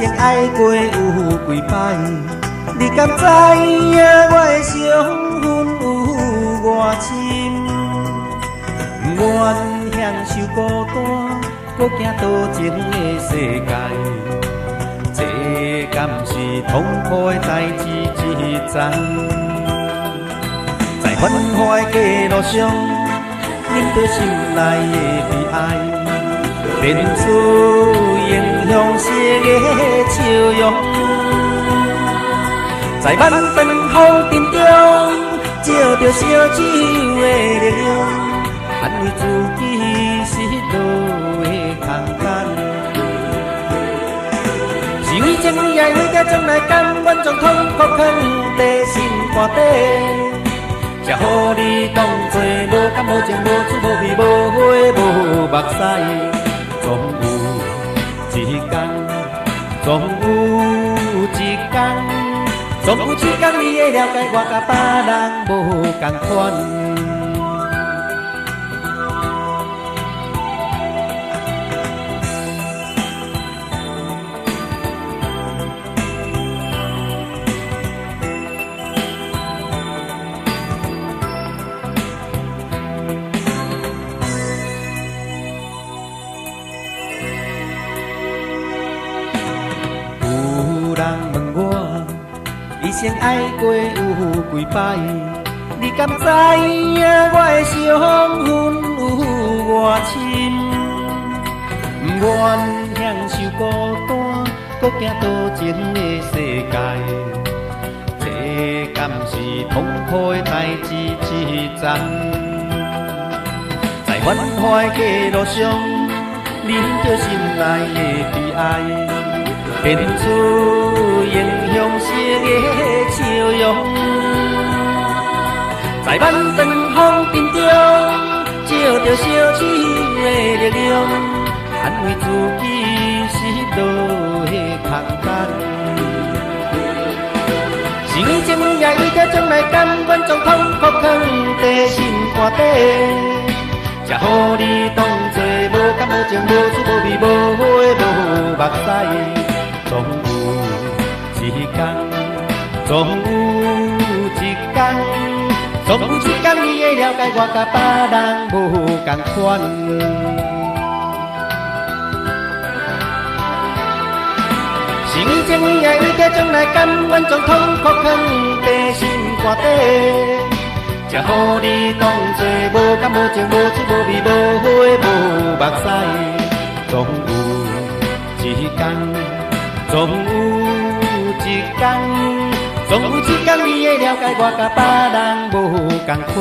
生爱过有几摆，你敢知影我的伤痕有偌深？不愿享受孤单，搁行多情的世界。这敢是痛苦的代志一桩，在繁华的街路上，忍着心内的悲哀，变出英雄式的笑容。在漫漫风尘中，借着烧酒的力量，安慰自己失落的空间。是为情爱为着将来甘愿将痛苦藏在心肝底，才予你当作无感无情无趣无味无花无目屎。总有一天，总有一天，总有一天你会了解我甲别人无同款。人问我，一生爱过有几摆？你敢知影我的伤痕有偌深？不愿享受孤单，搁行多情的世界。这敢是痛苦的代志一桩，在繁华的街路上，忍着心内的悲哀。变出英雄式的笑容，在漫漫风尘中，借着烧酒的力量，安慰自己失落的空间。是为情爱为着将来甘愿将痛苦藏在心肝底，才予你当作无感无情无趣无味无花无目屎。总有一天，总有一天，总有一天你会了解我甲别人无同款。是为情爱为着将来甘愿将痛苦藏在心肝底，才予你当作无感无情无趣无味无花无目屎。总有一天。总有一天，总有一天，你会了解我甲别人无同款。